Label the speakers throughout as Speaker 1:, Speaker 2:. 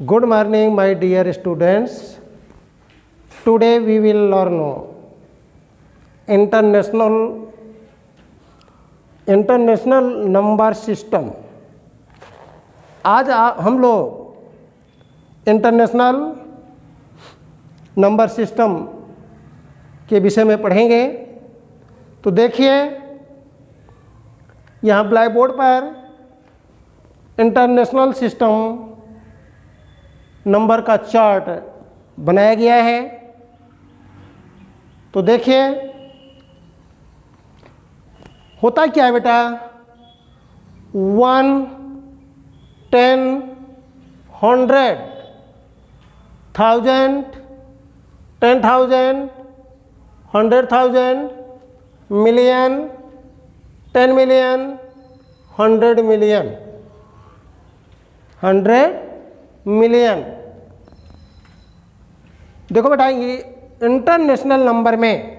Speaker 1: Good morning, my dear students. Today we will learn international number system. आज हम लोग international number system के विषय में पढ़ेंगे। तो देखिए यहाँ ब्लैक बोर्ड पर इंटरनेशनल सिस्टम नंबर का चार्ट बनाया गया है। तो देखिए होता क्या है बेटा, 1, 10, 100, 1000, 10,000, 100,000, मिलियन, 10 मिलियन, 100 मिलियन, 100 मिलियन। देखो बेटा, ये इंटरनेशनल नंबर में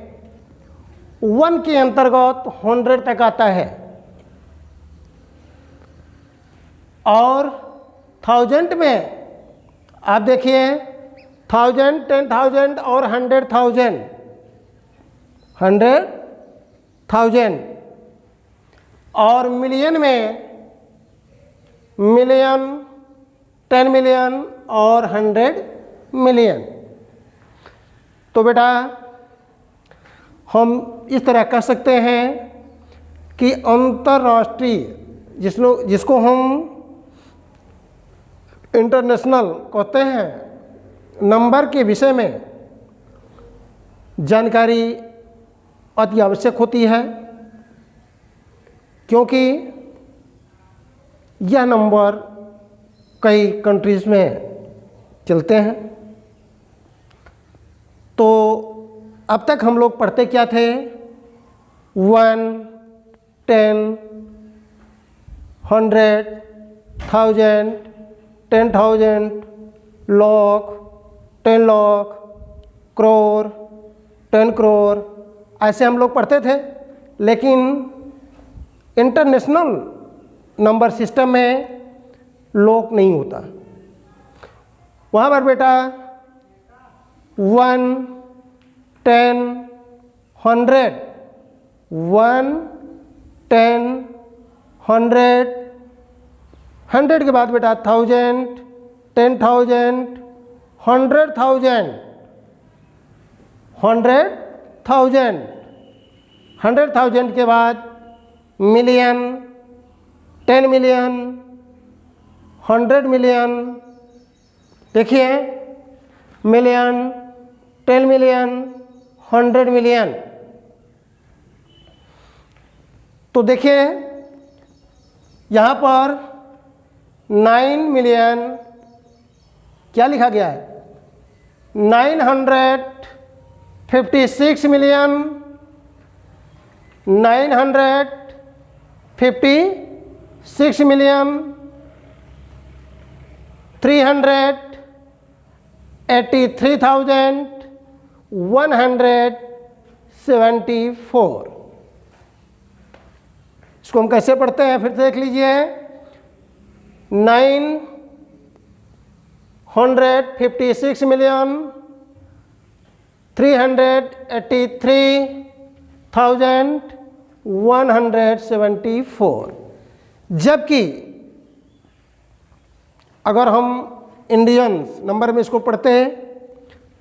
Speaker 1: 1 के अंतर्गत 100 तक आता है और 1000 में आप देखिए 1000, 10,000 और 100,000, 100,000 और मिलियन में मिलियन, 10 मिलियन और 100 मिलियन। तो बेटा हम इस तरह कह सकते हैं कि अंतर्राष्ट्रीय जिसको हम इंटरनेशनल कहते हैं नंबर के विषय में जानकारी अति आवश्यक होती है, क्योंकि यह नंबर कई कंट्रीज में चलते हैं। तो अब तक हम लोग पढ़ते क्या थे, 1, 10, 100, 1000, 10,000, लाख, 10 लाख, करोड़, 10 करोड़, ऐसे हम लोग पढ़ते थे। लेकिन इंटरनेशनल नंबर सिस्टम में लोक नहीं होता। वहाँ पर बेटा 1, 10, 100, 1, 10, 100, 100 के बाद बेटा 1000, 10,000, 100,000, 100,000, 100,000 के बाद मिलियन, 10 मिलियन, 100 मिलियन। देखिए मिलियन, 10 मिलियन, 100 मिलियन। तो देखिए यहाँ पर 9 मिलियन क्या लिखा गया है, 956 मिलियन, 956 मिलियन, 383,174। इसको हम कैसे पढ़ते हैं फिर से देख लीजिए, 956 मिलियन, 383,174। जबकि अगर हम इंडियंस नंबर में इसको पढ़ते हैं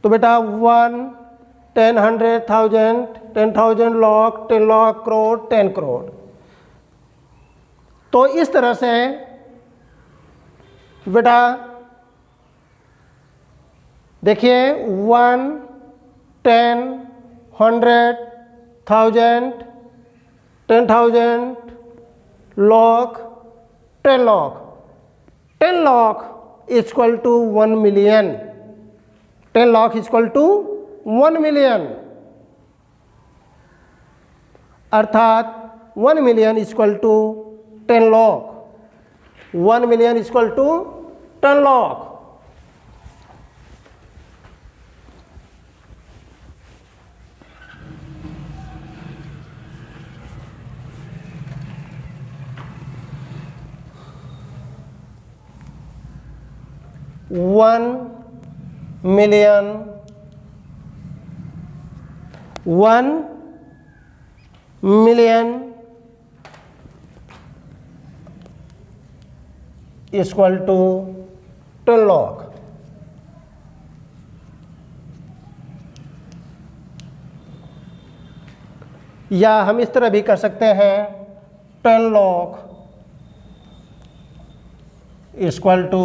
Speaker 1: तो बेटा 1, 10, 100,000, 10,000, लाख, 10 लाख, करोड़, 10 करोड़। तो इस तरह से बेटा देखिए 1, 10, 100, 1000, 10,000, lakh, 10 lakh, 10 lakh equal to 1 million, 10 lakh equal to 1 million, अर्थात 1 million equal to 10 lakh, 1 million equal to 10 lakh. 1,000,000 1,000,000 equal to 10 lakh. या हम इस तरह भी कर सकते हैं 10 लाख इक्वल टू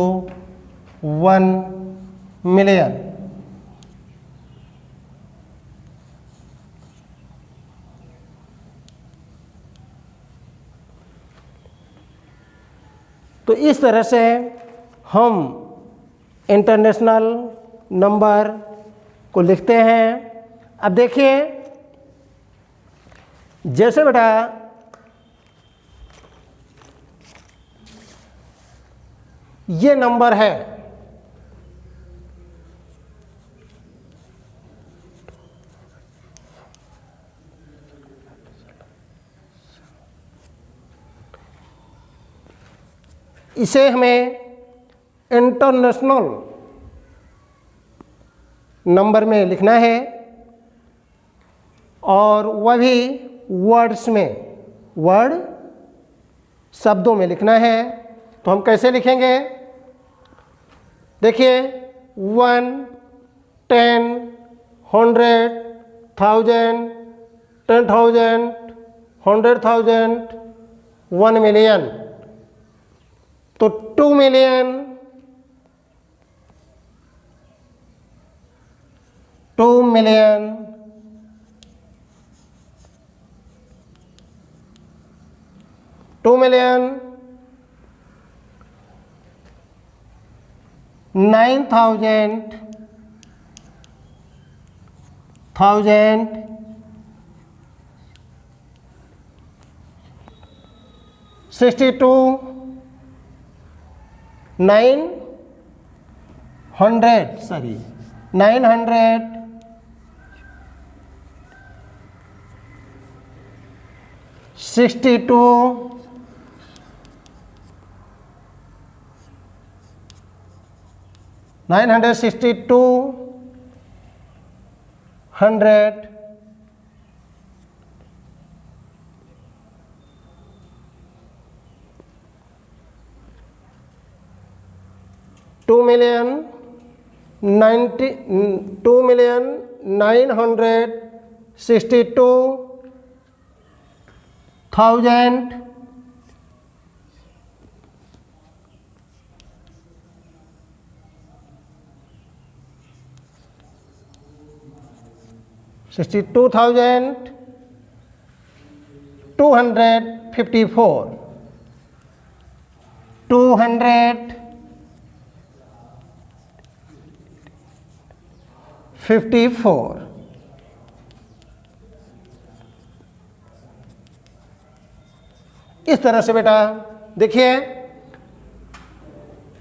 Speaker 1: 1,000,000। तो इस तरह से हम इंटरनेशनल नंबर को लिखते हैं। अब देखिए, जैसे बेटा ये नंबर है, इसे हमें इंटरनेशनल नंबर में लिखना है और वह भी वर्ड्स में, वर्ड शब्दों में लिखना है। तो हम कैसे लिखेंगे? देखिए, 1, 10, 100, 1000, 10,000, 100,000, 1,000,000। तो 2,000,000, 2,000,000, 2,000,000, 9,000, 1,000, 62, 900, 62, 962, 100, 2,962,000 62,254, 254। इस तरह से बेटा देखिए,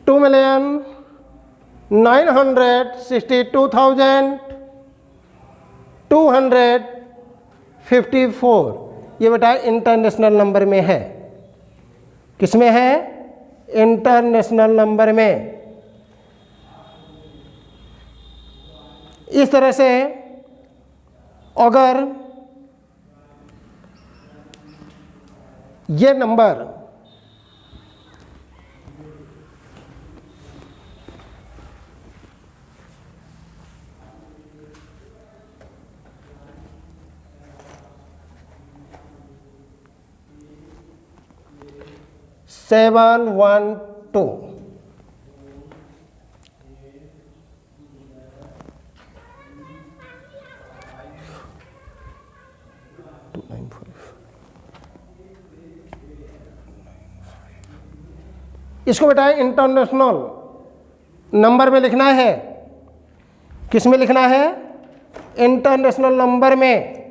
Speaker 1: 2,962,254 ये बेटा इंटरनेशनल नंबर में है। किस में है? इंटरनेशनल नंबर में। इस तरह से अगर ये नंबर सेवन वन टू इसको बेटा इंटरनेशनल नंबर में लिखना है। किस में लिखना है? इंटरनेशनल नंबर में।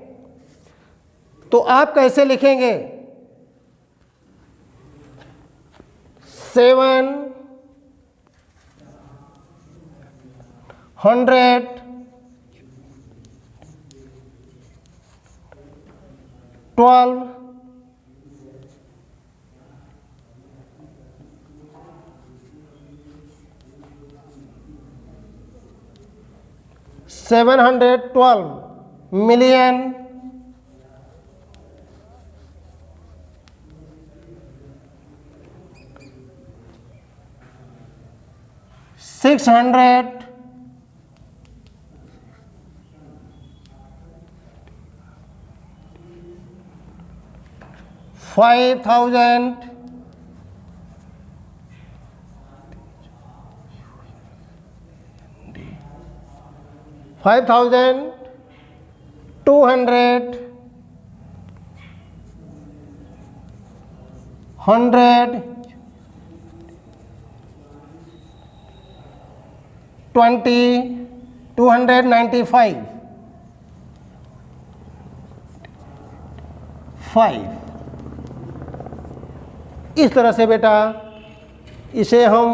Speaker 1: तो आप कैसे लिखेंगे? 700, 12, 100, 712 million 600 5,000 5,200 100 20 295 5। इस तरह से बेटा इसे हम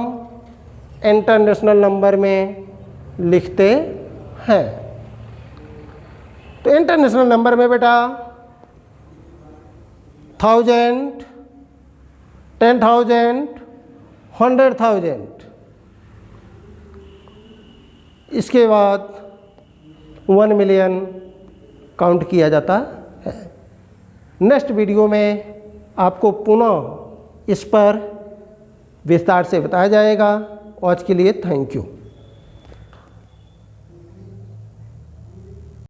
Speaker 1: इंटरनेशनल नंबर में लिखते हैं। तो इंटरनेशनल नंबर में बेटा 1000 10,000 100,000, इसके बाद 1 मिलियन काउंट किया जाता है। नेक्स्ट वीडियो में आपको पुनः इस पर विस्तार से बताया जाएगा। आज के लिए थैंक यू।